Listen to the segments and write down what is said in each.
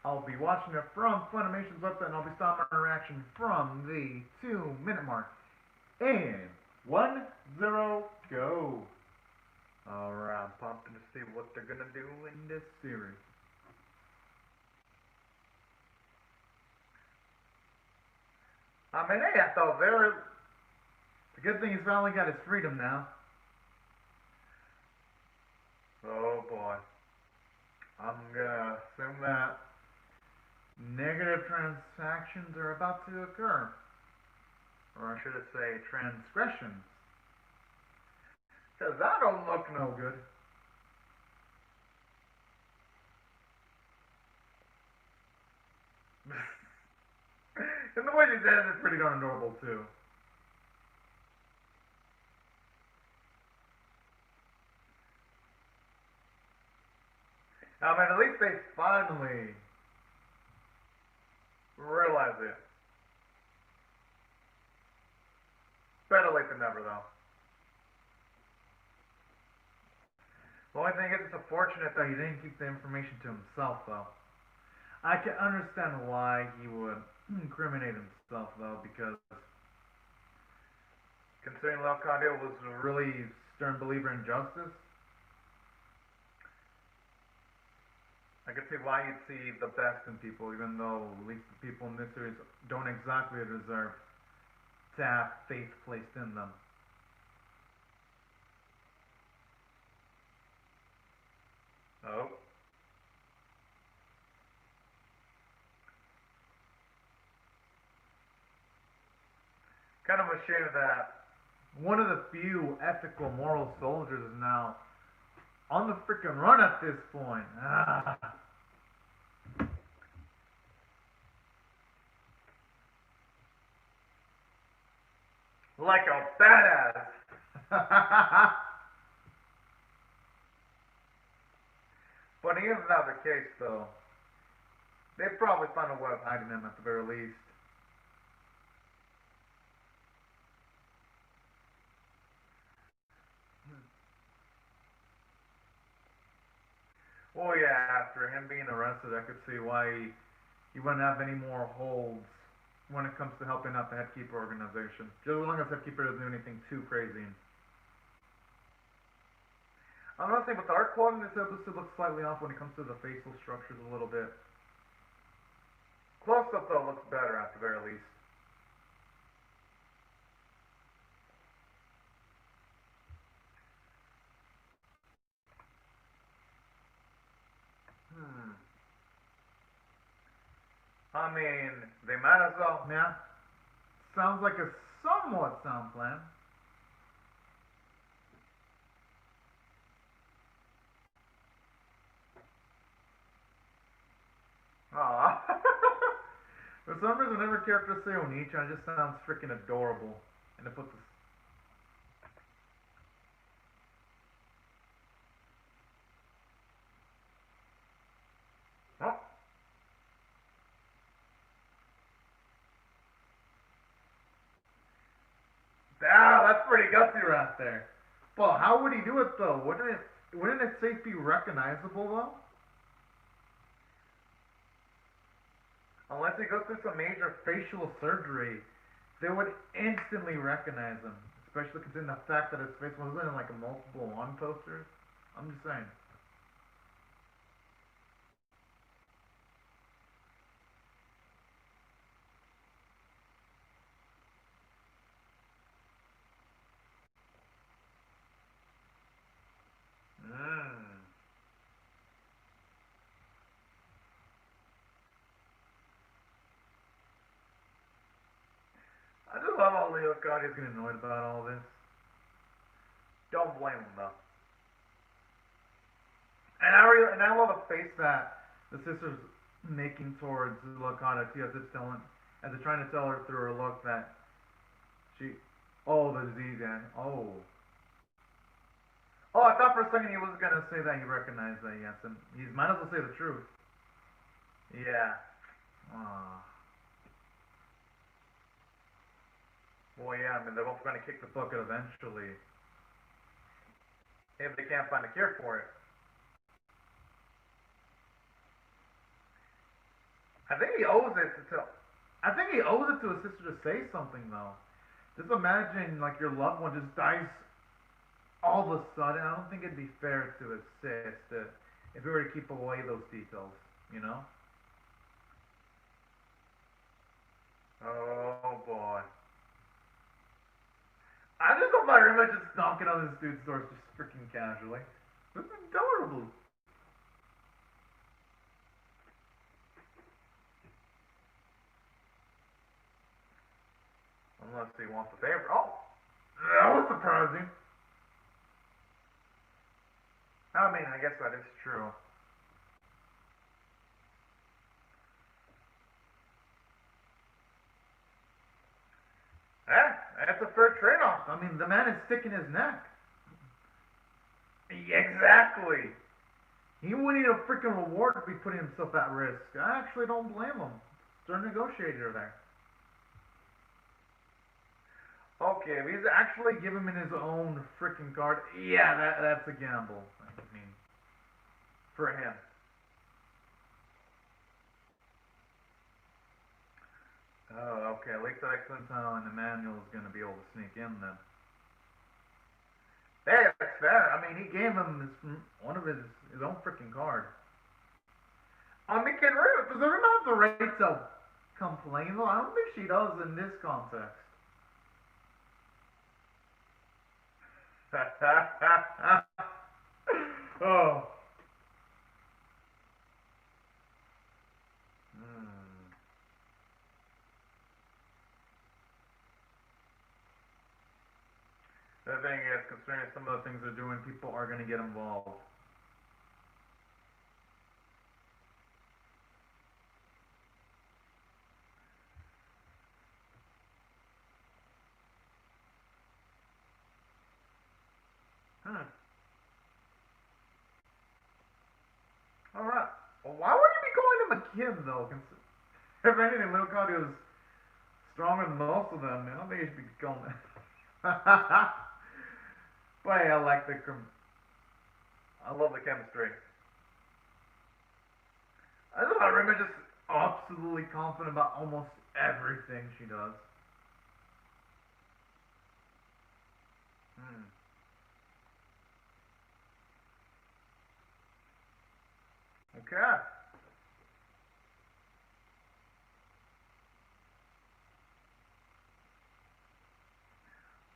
I'll be watching it from Funimation's website, and I'll be stopping our reaction from the 2-minute mark. And 1-0, go. Alright, I'm pumped to see what they're gonna do in this series. I mean, hey, I thought the good thing he's finally got his freedom now. Oh boy. I'm gonna assume that negative transactions are about to occur. Or I should say transgressions. Because that don't look no good. And the way she says it's pretty darn adorable too. I mean, at least they finally realize it. Better late than never, though. The only thing is, it's unfortunate that he didn't keep the information to himself, though. I can understand why he would incriminate himself, though, because considering Leocadio was a really stern believer in justice, I could see why you'd see the best in people, even though at least the people in this series don't exactly deserve to have faith placed in them. Oh. Kind of a shame that one of the few ethical, moral soldiers is now on the freaking run at this point. Ah. Like a badass. But even if that was the case, though, they'd probably find a way of hiding him at the very least. Well, yeah, after him being arrested, I could see why he wouldn't have any more holds when it comes to helping out the Headkeeper organization. Just as long as Headkeeper doesn't do anything too crazy. I'm not saying, but the art quality in this episode looks slightly off when it comes to the facial structures a little bit. Close up, though, looks better at the very least. I mean, they might as well. Yeah. Sounds like a somewhat sound plan. Aww. For some reason, whenever characters say Onichan, it just sounds freaking adorable. And it puts this. Oh. Ah, that's pretty gutsy right there. Well, how would he do it though? Wouldn't it safe be recognizable though? Unless he goes through some major facial surgery, they would instantly recognize him. Especially considering the fact that his face wasn't in like a multiple on posters. I'm just saying. I just love how Leocadio's getting annoyed about all this. Don't blame him though. And I love the face that the sister's making towards Leocadio too, as they're trying to tell her through her look that the disease, yeah. Oh, I thought for a second he was gonna say that he recognized that, yes, and he might as well say the truth. Yeah. Aww. Well, yeah, I mean, they're both going to kick the bucket eventually. If they can't find a cure for it. I think he owes it to. I think he owes it to his sister to say something though. Just imagine like your loved one just dies all of a sudden. I don't think it'd be fair to his sister if we were to keep away those details. You know? Oh boy. I just hope I remember just knocking on this dude's door just freaking casually. This is adorable. Unless he wants a favor. Oh! That was surprising. I mean, I guess that is true. That's a fair trade-off. I mean, the man is sticking his neck. Exactly. He wouldn't need a freaking reward if he putting himself at risk. I actually don't blame him. They're a negotiator there. Okay, if he's actually giving him his own freaking card, yeah, that's a gamble. I mean, for him. Oh, okay. At least that explains how an Emmanuel's gonna be able to sneak in then. Hey, that's fair. I mean, he gave him one of his own freaking card. I mean, does Rima have the right to complain though? I don't think she does in this context. Oh. The thing is, considering some of the things they're doing, people are going to get involved. Alright. Well, why would you be calling him a kid, though? If anything, Little Cody was stronger than most of them. I don't think he should be calling him. But hey, I like the... I love the chemistry. I don't know, Rima just absolutely confident about almost everything she does. Okay.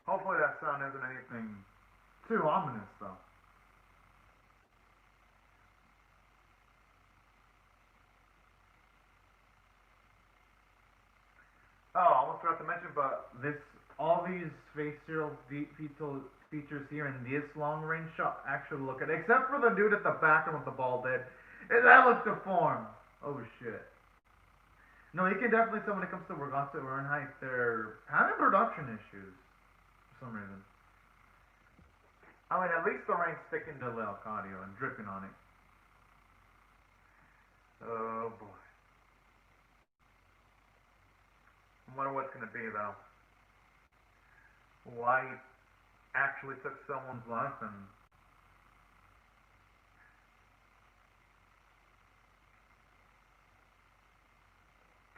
Hopefully that sound isn't anything too ominous, though. Oh, I almost forgot to mention, but all these facial features here in this long range shot actually look at, except for the dude at the back with the bald head, that looks deformed. Oh shit. No, you can definitely tell when it comes to MAGATSU WAHRHEIT, they're having production issues for some reason. I mean, at least the rain's sticking to the audio and dripping on it. Oh boy. I wonder what's gonna be though. Why he actually took someone's life and...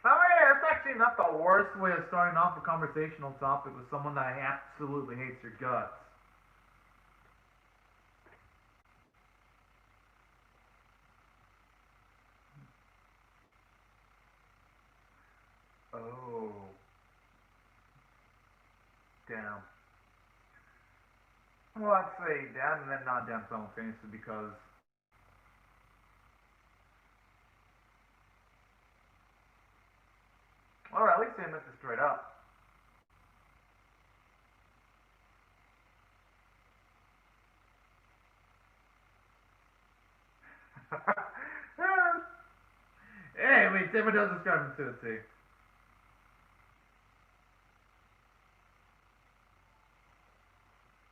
Oh yeah, that's actually not the worst way of starting off a conversational topic with someone that absolutely hates your guts. Oh. Damn. Well, I'd say damn and then not damn simultaneously because... Alright, at least they missed it straight up. Hey, I mean, Timmy does describe him to the T.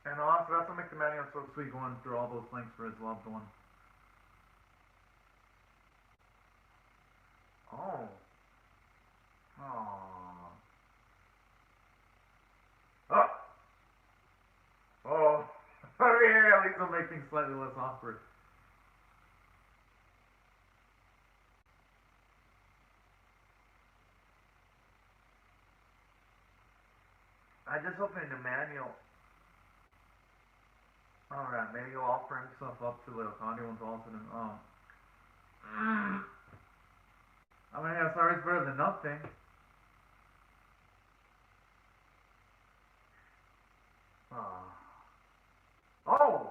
And also, that's what makes the manual so sweet, going through all those lengths for his loved one. Oh. Aww. Oh! Oh. Oh yeah, at least it'll make things slightly less awkward. I just hope in the manual. Alright, maybe he'll offer himself up to Leocadio and Dalton and I mean, yeah, sorry, it's better than nothing. Oh!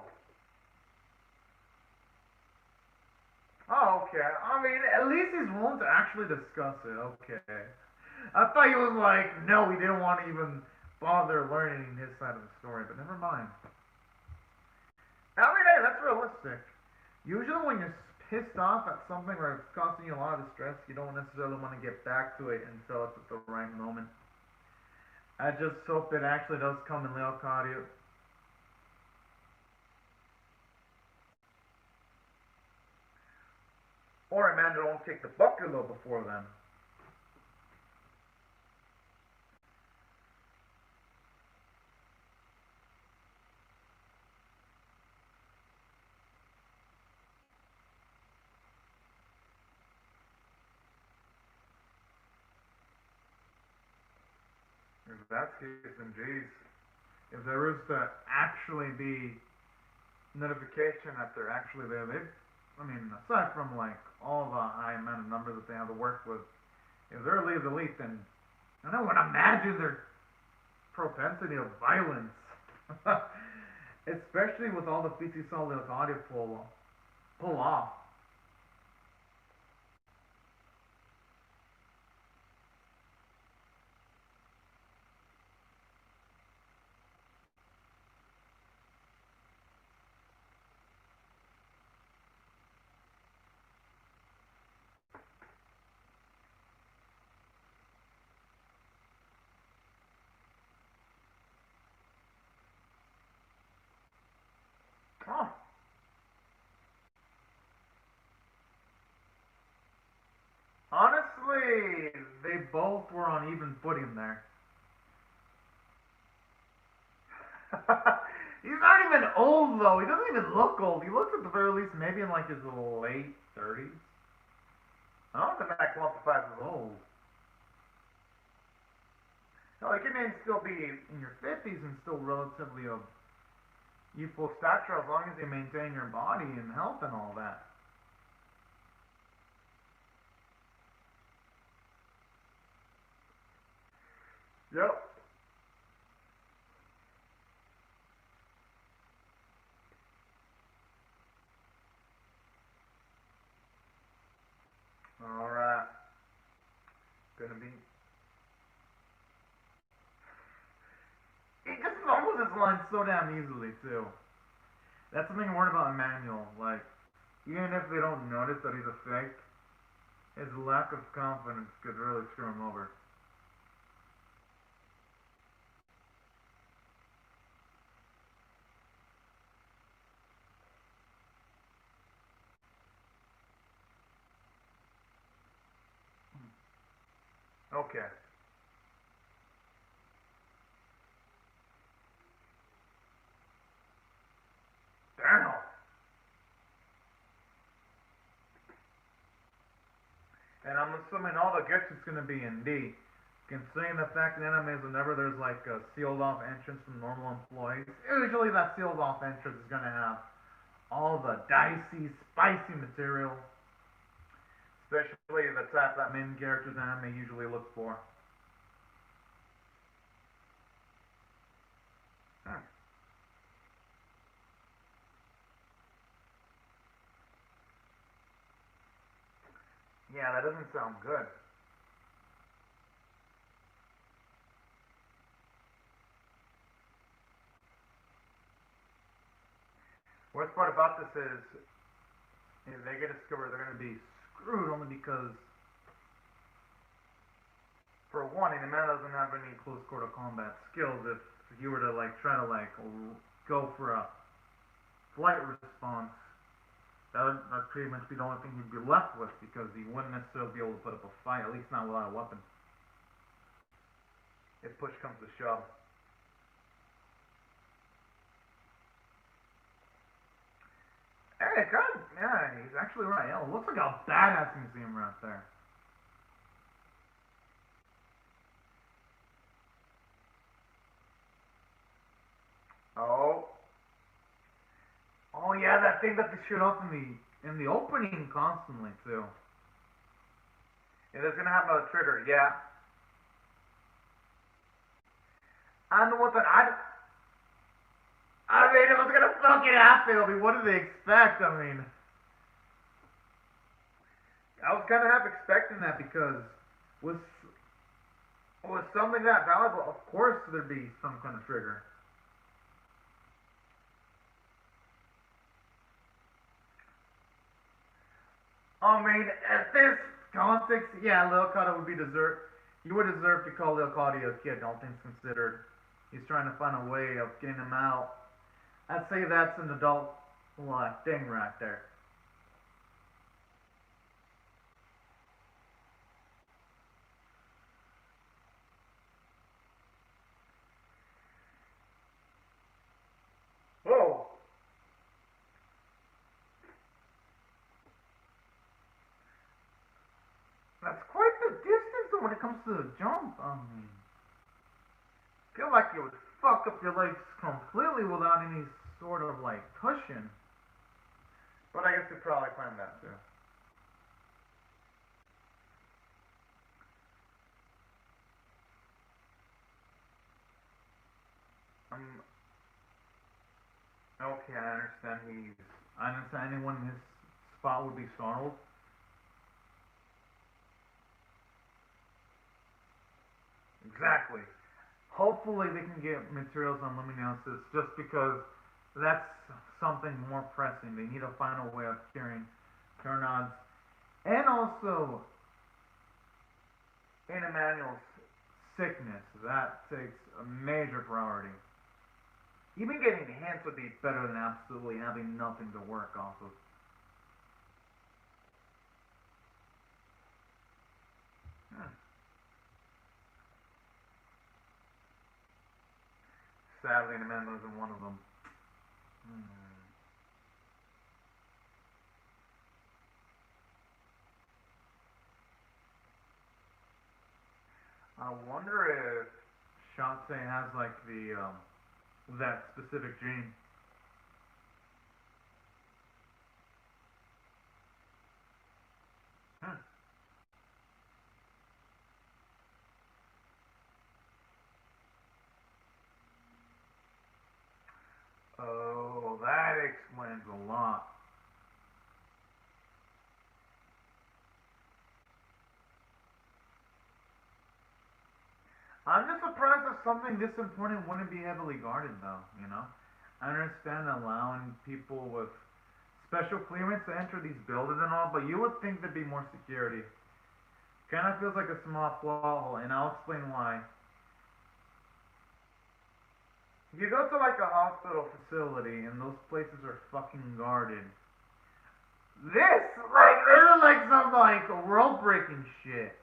Oh, okay. I mean, at least he's willing to actually discuss it. Okay. I thought he was like, no, he didn't want to even bother learning his side of the story, but never mind. I mean, hey, that's realistic. Usually when you're pissed off at something or it's causing you a lot of distress, you don't necessarily want to get back to it until it's at the right moment. I just hope it actually does come in Leocadio. Or Amanda won't take the bucket load before then. If that's the case, then geez. If there is to actually be notification that they're actually there, I mean, aside from like all the high amount of numbers that they have to work with, if they're elite, then I don't want to imagine their propensity of violence. Especially with all the feats you saw Leocadio pull off. Oh. Honestly, they both were on even footing there. He's not even old though. He doesn't even look old. He looks at the very least maybe in like his late 30s. I don't think that qualifies as old. No, you can still be in your 50s and still relatively of youthful stature as long as you maintain your body and health and all that. Yep. Alright. Gonna be. He just fumbles his line so damn easily, too. That's something I'm worried about Emmanuel. Like, even if they don't notice that he's a fake, his lack of confidence could really screw him over. Okay. Damn. And I'm assuming all the gets is gonna be in D. Considering the fact in animes whenever there's like a sealed off entrance from normal employees, usually that sealed off entrance is gonna have all the dicey, spicy material. Especially the type that main characters anime usually look for. Yeah, that doesn't sound good. Worst part about this is, if they get discovered, they're going to be screwed only because, for one, the man doesn't have any close quarter combat skills. If you were to like try to like go for a flight response, that would pretty much be the only thing he'd be left with because he wouldn't necessarily be able to put up a fight, at least not without a weapon. If push comes to shove. Hey, good. Yeah, he's actually right. Yeah, looks like a badass museum right there. yeah, that thing that they shoot off in the opening constantly too. Yeah, that's gonna have a trigger. Yeah. I don't know what I mean, it was gonna fucking happen. I mean, what do they expect? I mean, I was kind of half expecting that because with something that valuable, of course there'd be some kind of trigger. I mean, at this context, yeah, Lil Cuddy would be you would deserve to call Lil Cuddy a kid, all things considered. He's trying to find a way of getting him out. I'd say that's an adult thing right there. Whoa! That's quite the distance when it comes to the jump. I mean, I feel like it would fuck up your legs completely without any sort of like cushion. But I guess you probably find that too. Okay, I understand anyone in his spot would be startled. Exactly. Hopefully they can get materials on luminosis just because that's something more pressing. They need to find a way of curing Carnods. And also, in Emmanuel's sickness, that takes a major priority. Even getting hints would be better than absolutely having nothing to work off of. Sadly, Emmanuel isn't one of them. I wonder if Shantae has like that specific gene. Oh, that explains a lot. I'm just surprised that something this important wouldn't be heavily guarded, though, you know? I understand allowing people with special clearance to enter these buildings and all, but you would think there'd be more security. Kind of feels like a small plot hole, and I'll explain why. You go to like a hospital facility, and those places are fucking guarded. This is like some like world-breaking shit.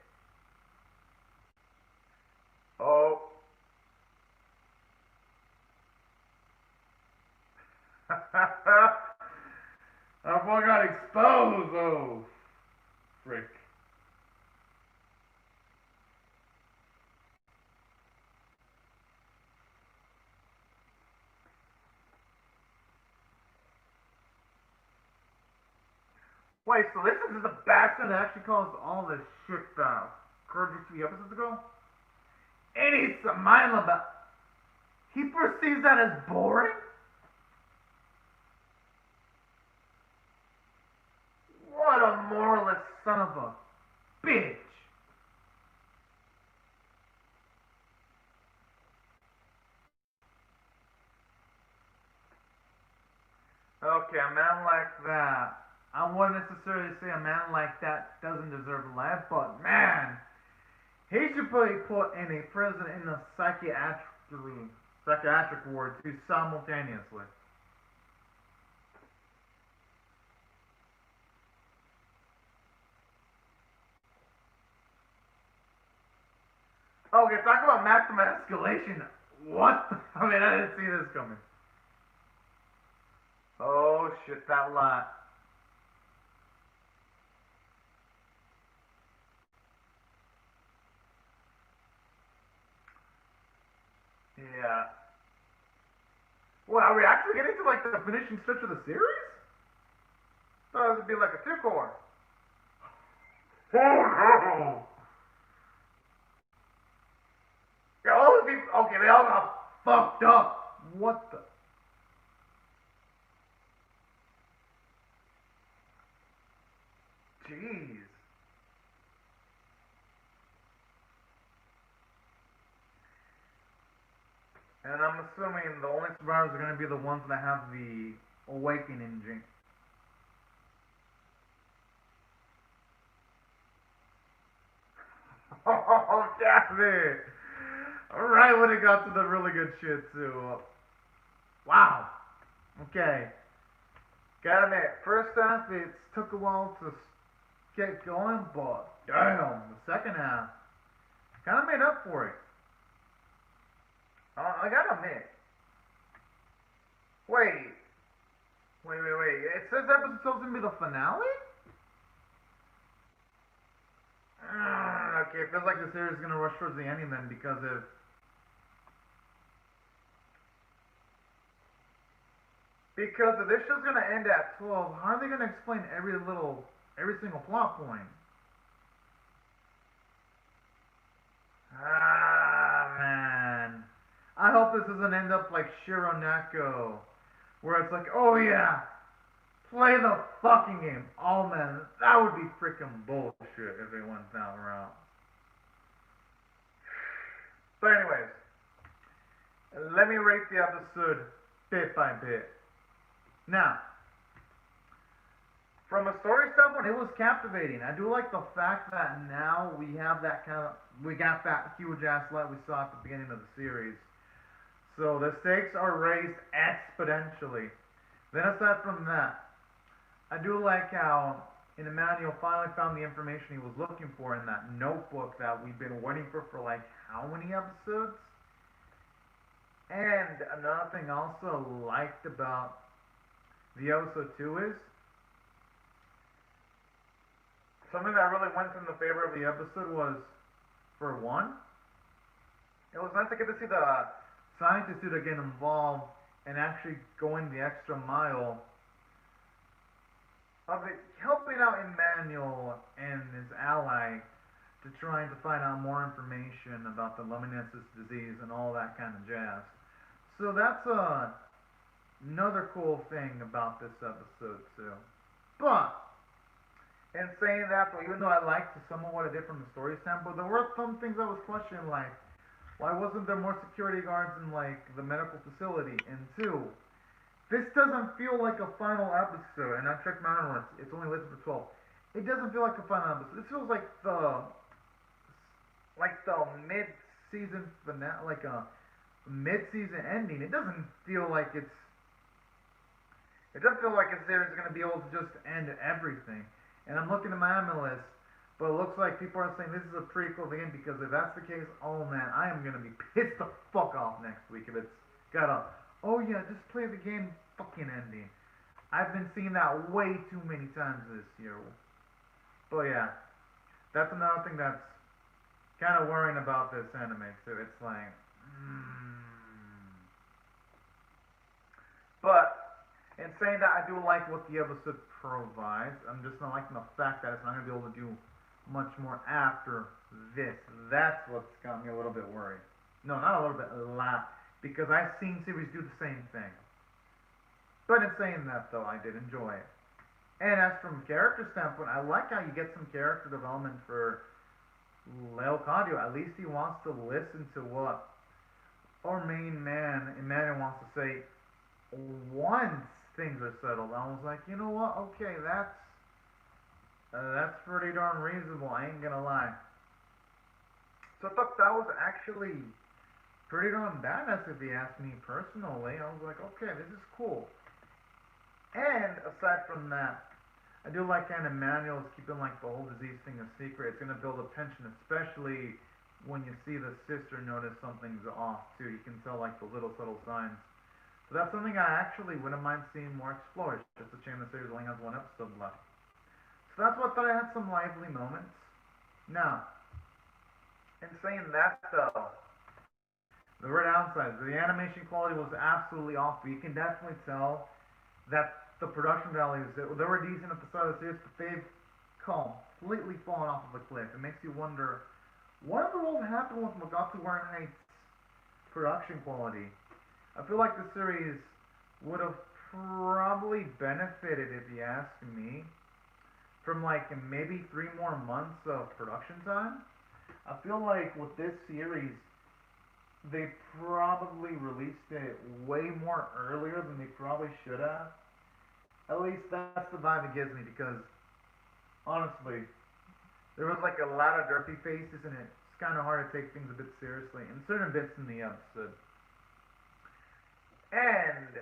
Oh. Our boy got exposed. Oh, frick. Wait, so this is the bastard that actually caused all this shit that occurred just 3 episodes ago? And he's smiling about. He perceives that as boring? What a moralist son of a bitch. Okay, a man like that. I wouldn't necessarily say a man like that doesn't deserve life, but man, he should be put in a prison in a psychiatric ward too simultaneously. Okay, talk about maximum escalation. What? I mean, I didn't see this coming. Oh shit, that lot. Yeah. Well, are we actually getting to like the finishing stretch of the series? Thought it would be like a two-core. Oh no! Yeah, all the people. Okay, they all got fucked up. What the? Jeez. And I'm assuming the only survivors are going to be the ones that have the awakening gene. Oh, damn it! Right when it got to the really good shit, too. Wow. Okay. Gotta admit, first half, it took a while to get going, but damn, the second half kind of made up for it. I gotta admit. Wait. It says episode 2 is gonna be the finale? Okay, it feels like the series is gonna rush towards the ending then because of. Because if this show's gonna end at 12, how are they gonna explain every single plot point? Ah, man. I hope this doesn't end up like Shironeko, where it's like, oh yeah, play the fucking game. Oh man, that would be freaking bullshit if it went that route. But anyways, let me rate the episode bit by bit. Now, from a story standpoint, it was captivating. I do like the fact that now we got that huge ass light we saw at the beginning of the series. So the stakes are raised exponentially. Then aside from that, I do like how Emmanuel finally found the information he was looking for in that notebook that we've been waiting for like how many episodes? And another thing I also liked about the episode 2 is something that really went in the favor of the episode was, for one, it was nice to get to see the scientists who get involved and actually going the extra mile of it, helping out Emmanuel and his ally to trying to find out more information about the Lemonesis disease and all that kind of jazz. So that's another cool thing about this episode too. But in saying that, though, even though I liked some of what it did from the story standpoint, there were some things I was questioning, like why wasn't there more security guards in like the medical facility? And two, this doesn't feel like a final episode. And I checked my analysts; it's only listed for 12. It doesn't feel like a final episode. This feels like the mid-season finale, like a mid-season ending. It doesn't feel like it's. It doesn't feel like a series is going to be able to just end everything. And I'm looking at my analysts, but it looks like people are saying this is a prequel to the end, because if that's the case, oh man, I am going to be pissed the fuck off next week if it's got a, oh yeah, just play the game fucking ending. I've been seeing that way too many times this year. But yeah, that's another thing that's kind of worrying about this anime too. It's like, But in saying that, I do like what the episode provides. I'm just not liking the fact that it's not going to be able to do much more after this. That's what's got me a little bit worried. No, not a little bit, a lot. Because I've seen series do the same thing. But in saying that, though, I did enjoy it. And as from a character standpoint, I like how you get some character development for Leocadio. At least he wants to listen to what our main man, Emmanuel, wants to say once things are settled. I was like, you know what? Okay, that's pretty darn reasonable. I ain't gonna lie. So I thought that was actually pretty darn badass if you ask me personally. I was like, okay, this is cool. And aside from that, I do like how Emmanuel is keeping like the whole disease thing a secret. It's gonna build a tension, especially when you see the sister notice something's off too. You can tell like the little subtle signs. So that's something I actually wouldn't mind seeing more explored. Just a shame the series only has one episode left. So that's what I thought I had some lively moments. Now, in saying that though, there were downsides. The animation quality was absolutely off, but you can definitely tell that the production values, they were decent at the start of the series, but they've completely fallen off of a cliff. It makes you wonder, what in the world happened with MAGATSU WAHRHEIT's production quality? I feel like the series would have probably benefited, if you ask me, from like maybe 3 more months of production time. I feel like with this series, they probably released it way more earlier than they probably should have. At least that's the vibe it gives me, because honestly, there was like a lot of derpy faces, and it's kind of hard to take things a bit seriously in certain bits in the episode. And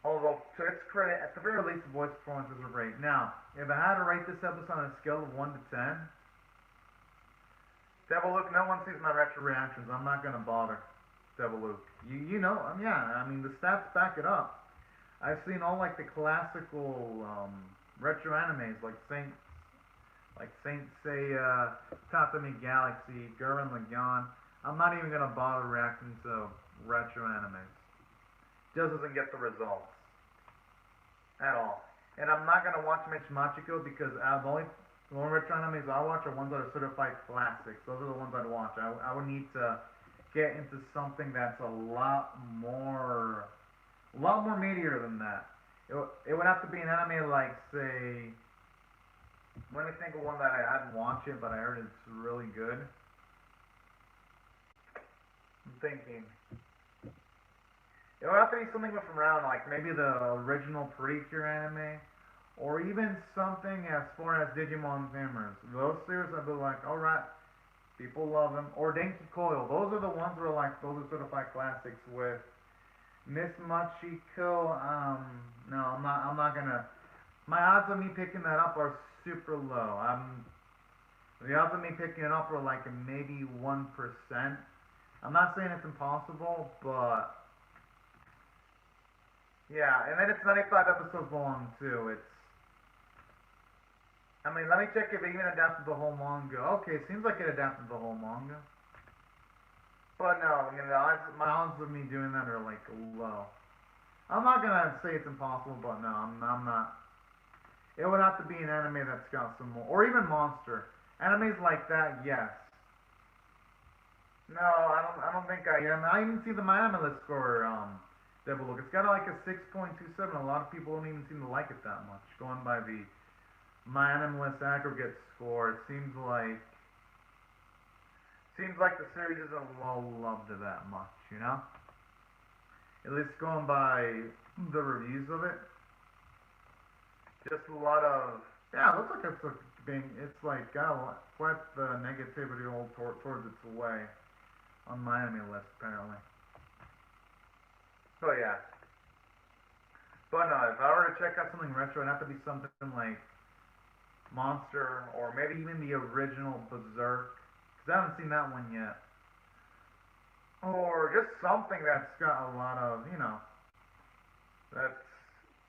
although, to its credit, at the very least, the voice performances were great. Now, if I had to rate this episode on a scale of 1 to 10, Devil Luke, no one sees my retro reactions. I'm not gonna bother. Devil Luke, you know, yeah. I mean, the stats back it up. I've seen all like the classical retro animes, like Saint Seiya, Tatami Galaxy, Gurren Lagann. I'm not even gonna bother reacting to retro animes. Just doesn't get the results at all. And I'm not gonna watch Mitch Machiko, because the only retro animes I watch are ones that are certified classics. Those are the ones I'd watch. I would need to get into something that's a lot more meatier than that. It would have to be an anime like, say, let me think of one that I hadn't watched it, but I heard it's really good. I'm thinking. It would have to be something from around, like maybe the original Precure anime, or even something as far as Digimon Tamers. Those series I'd be like, alright, people love them. Or Denki Coil. Those are the ones where like, those are certified classics. With Miss Machiko, no, I'm not gonna. My odds of me picking that up are super low. The odds of me picking it up are like maybe 1%. I'm not saying it's impossible, but yeah. And then it's 95 episodes long too. I mean, let me check if it even adapted the whole manga. Okay, it seems like it adapted the whole manga. But no, you know, my odds of me doing that are like low. I'm not gonna say it's impossible, but no, I'm not. It would have to be an anime that's got some more, or even Monster. Animes like that, yes. No, I don't think I am. I even see the My Anime List score, Devil Look. It's got like a 6.27. A lot of people don't even seem to like it that much. Going by the My Anime List aggregate score, it seems like the series isn't well loved that much, you know? At least going by the reviews of it. Just a lot of, yeah, it looks like it's like got quite the negativity all towards its way on My Anime List, apparently. So yeah. But no, if I were to check out something retro, it'd have to be something like Monster, or maybe even the original Berserk, because I haven't seen that one yet. Or just something that's got a lot of, you know, that's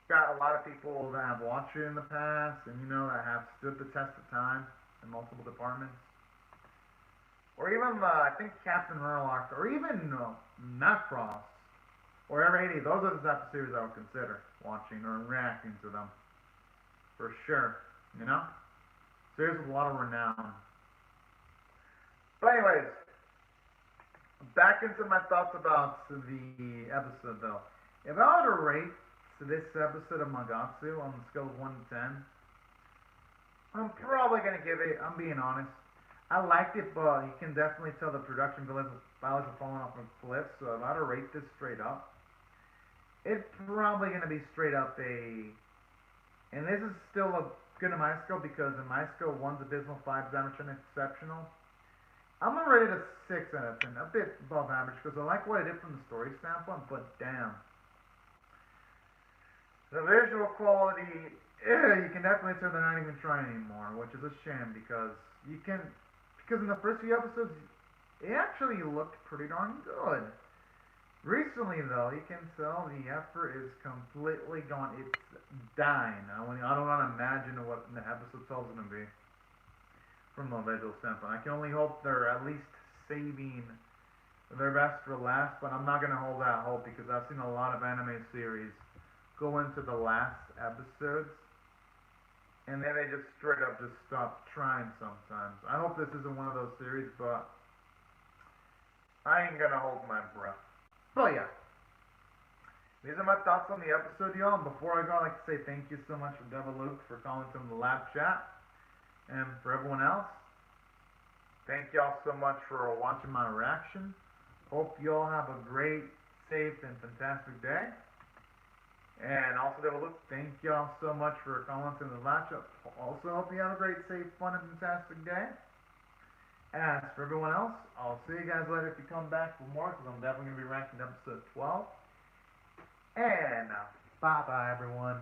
got a lot of people that have watched it in the past, and you know, that have stood the test of time in multiple departments. Or even, I think Captain Murloc, or even Macross, or M80. Those are the type of series I would consider watching or reacting to them. For sure, you know? Series with a lot of renown. But anyways, back into my thoughts about the episode though. If I were to rate this episode of MAGATSU on the scale of 1 to 10, I'm probably going to give it, I'm being honest, I liked it, but you can definitely tell the production values are falling off a cliff, so if I were to rate this straight up, it's probably going to be straight up and this is still good in my scale, because in my scale, 1's abysmal, 5's average, and exceptional. I'm going to rate it a 6 out of 10, a bit above average, because I like what I did from the story standpoint, but damn. The visual quality, you can definitely tell they're not even trying anymore, which is a shame, because in the first few episodes, it actually looked pretty darn good. Recently, though, you can tell the effort is completely gone. It's dying. I don't want to imagine what the episode 12 is going to be from the visual standpoint. I can only hope they're at least saving their best for last, but I'm not going to hold that hope, because I've seen a lot of anime series go into the last episodes, and then they just straight up just stop trying sometimes. I hope this isn't one of those series, but I ain't gonna hold my breath. But yeah, these are my thoughts on the episode, y'all. And before I go, I'd like to say thank you so much for Devil Luke for calling from the live chat. And for everyone else, thank y'all so much for watching my reaction. Hope y'all have a great, safe, and fantastic day. And also, Devil Luke, thank y'all so much for calling from the live chat. Also, hope you have a great, safe, fun, and fantastic day. As for everyone else, I'll see you guys later if you come back for more, because I'm definitely going to be ranking episode 12. And bye-bye, everyone.